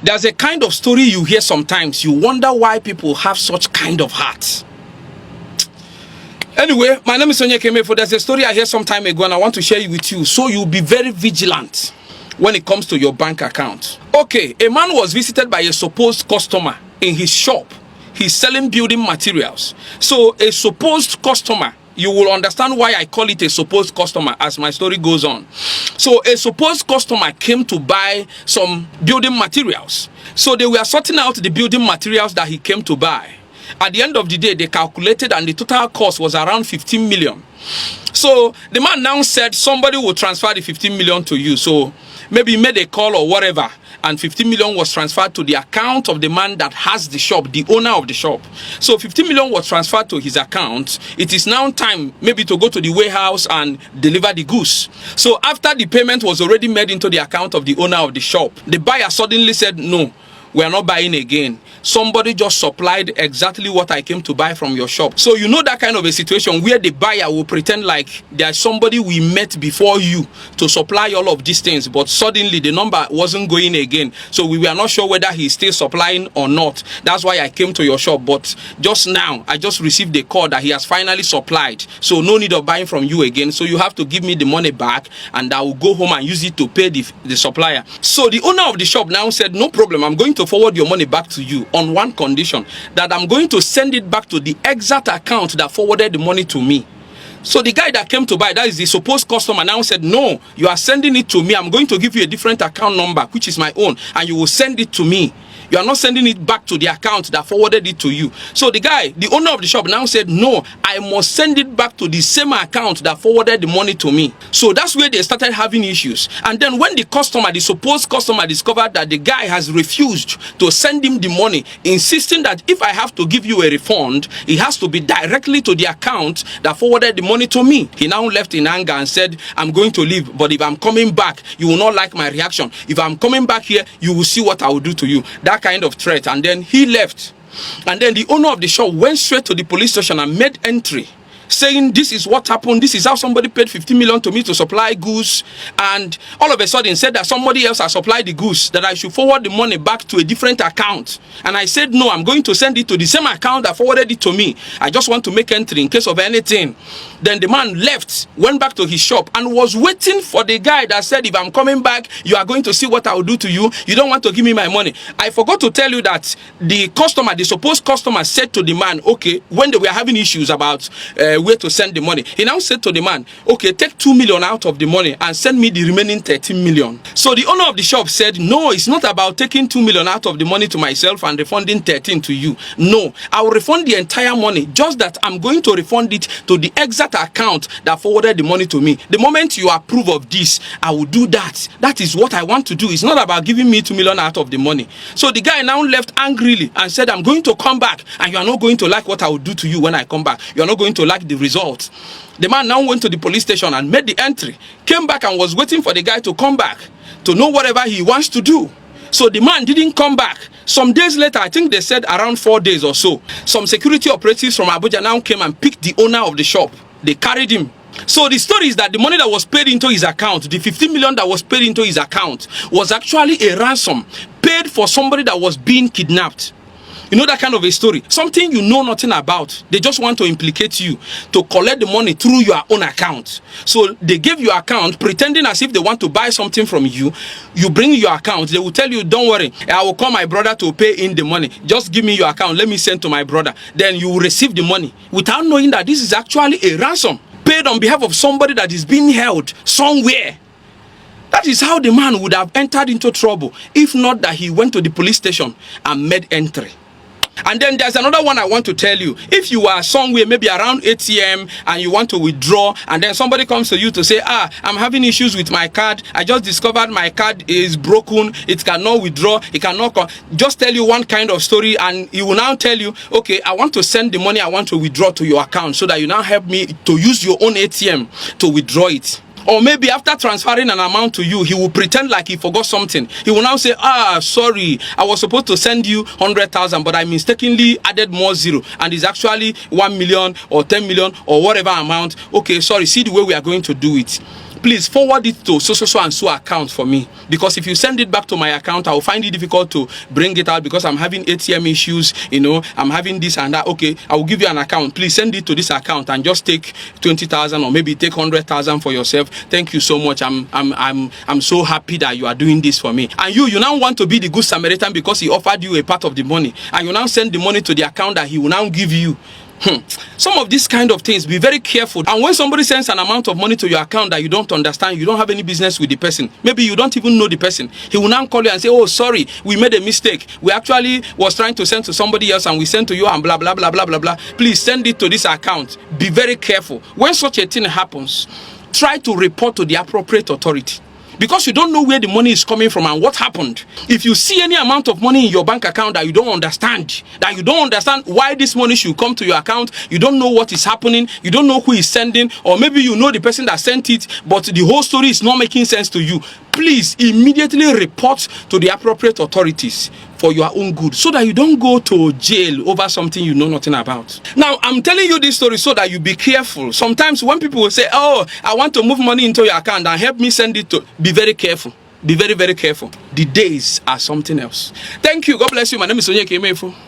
There's a kind of story you hear sometimes. You wonder why people have such kind of hearts. Anyway, my name is Sonia Kemefo. There's a story I heard some time ago and I want to share it with you. So you'll be very vigilant when it comes to your bank account. Okay, a man was visited by a supposed customer in his shop. He's selling building materials. So a supposed customer, you will understand why I call it a supposed customer as my story goes on. So a supposed customer came to buy some building materials. So they were sorting out the building materials that he came to buy. At the end of the day, they calculated and the total cost was around 15 million. So the man now said somebody will transfer the 15 million to you. So maybe he made a call or whatever, and 15 million was transferred to the account of the man that has the shop, the owner of the shop. So 15 million was transferred to his account. It is now time maybe to go to the warehouse and deliver the goods. So after the payment was already made into the account of the owner of the shop, the buyer suddenly said, no, we are not buying again. Somebody just supplied exactly what I came to buy from your shop. So you know that kind of a situation where the buyer will pretend like there's somebody we met before you to supply all of these things, but suddenly the number wasn't going again. So we were not sure whether he's still supplying or not. That's why I came to your shop. But just now, I just received a call that he has finally supplied. So no need of buying from you again. So you have to give me the money back and I will go home and use it to pay the supplier. So the owner of the shop now said, no problem, I'm going to forward your money back to you on one condition, that I'm going to send it back to the exact account that forwarded the money to me. So the guy that came to buy, that is the supposed customer, now said, no, you are sending it to me. I'm going to give you a different account number, which is my own, and you will send it to me. You are not sending it back to the account that forwarded it to you. So the guy, the owner of the shop, now said, no, I must send it back to the same account that forwarded the money to me. So that's where they started having issues. And then when the customer, the supposed customer, discovered that the guy has refused to send him the money, insisting that if I have to give you a refund, it has to be directly to the account that forwarded the money to me. He now left in anger and said, I'm going to leave, but if I'm coming back, you will not like my reaction. If I'm coming back here, you will see what I will do to you. That kind of threat. And then he left. And then the owner of the shop went straight to the police station and made entry, saying this is what happened, this is how somebody paid 50 million to me to supply goods, and all of a sudden said that somebody else has supplied the goods, that I should forward the money back to a different account. And I said no, I'm going to send it to the same account that forwarded it to me. I just want to make entry in case of anything. Then the man left, went back to his shop and was waiting for the guy that said, if I'm coming back, you are going to see what I will do to you. You don't want to give me my money. I forgot to tell you that the customer, the supposed customer, said to the man, okay, when they were having issues about where to send the money, he now said to the man, okay, take 2 million out of the money and send me the remaining 13 million. So the owner of the shop said, no, it's not about taking 2 million out of the money to myself and refunding 13 to you. No, I will refund the entire money, just that I'm going to refund it to the exact account that forwarded the money to me. The moment you approve of this, I will do that. That is what I want to do. It's not about giving me 2 million out of the money. So the guy now left angrily and said, I'm going to come back and you are not going to like what I will do to you when I come back. You are not going to like the result. The man now went to the police station and made the entry, came back and was waiting for the guy to come back to know whatever he wants to do. So the man didn't come back. Some days later, I think they said around 4 days or so, some security operatives from Abuja now came and picked the owner of the shop. They carried him. So the story is that the money that was paid into his account, the 15 million that was paid into his account, was actually a ransom paid for somebody that was being kidnapped. You know that kind of a story, something you know nothing about. They just want to implicate you to collect the money through your own account. So they gave your account, pretending as if they want to buy something from you. You bring your account, they will tell you, don't worry, I will call my brother to pay in the money. Just give me your account, let me send to my brother. Then you will receive the money without knowing that this is actually a ransom paid on behalf of somebody that is being held somewhere. That is how the man would have entered into trouble, if not that he went to the police station and made entry. And then there's another one I want to tell you. If you are somewhere, maybe around ATM, and you want to withdraw, and then somebody comes to you to say, I'm having issues with my card. I just discovered my card is broken. It cannot withdraw. It cannot just tell you one kind of story, and he will now tell you, okay, I want to send the money I want to withdraw to your account so that you now help me to use your own ATM to withdraw it. Or maybe after transferring an amount to you, he will pretend like he forgot something. He will now say, sorry, I was supposed to send you 100,000, but I mistakenly added more zero, and it's actually 1 million or 10 million or whatever amount. Okay, sorry, see the way we are going to do it. please forward it to so and so account for me, because if you send it back to my account, I will find it difficult to bring it out because I'm having ATM issues, you know, I'm having this and that. Okay, I will give you an account. Please send it to this account and just take 20,000 or maybe take 100,000 for yourself. Thank you so much. I'm so happy that you are doing this for me. And you now want to be the good Samaritan because he offered you a part of the money, and you now send the money to the account that he will now give you. Some of these kind of things, be very careful. And when somebody sends an amount of money to your account that you don't understand, you don't have any business with the person, maybe you don't even know the person, he will now call you and say, oh, sorry, we made a mistake, we actually was trying to send to somebody else and we sent to you and blah blah blah blah blah blah, please send it to this account. Be very careful. When such a thing happens, try to report to the appropriate authority, because you don't know where the money is coming from and what happened. If you see any amount of money in your bank account that you don't understand why this money should come to your account, you don't know what is happening, you don't know who is sending, or maybe you know the person that sent it, but the whole story is not making sense to you, please immediately report to the appropriate authorities for your own good, so that you don't go to jail over something you know nothing about. Now, I'm telling you this story so that you be careful. Sometimes when people will say, oh, I want to move money into your account and help me send it to, be very careful. Be very, very careful. The days are something else. Thank you. God bless you. My name is Onyeka Emefu.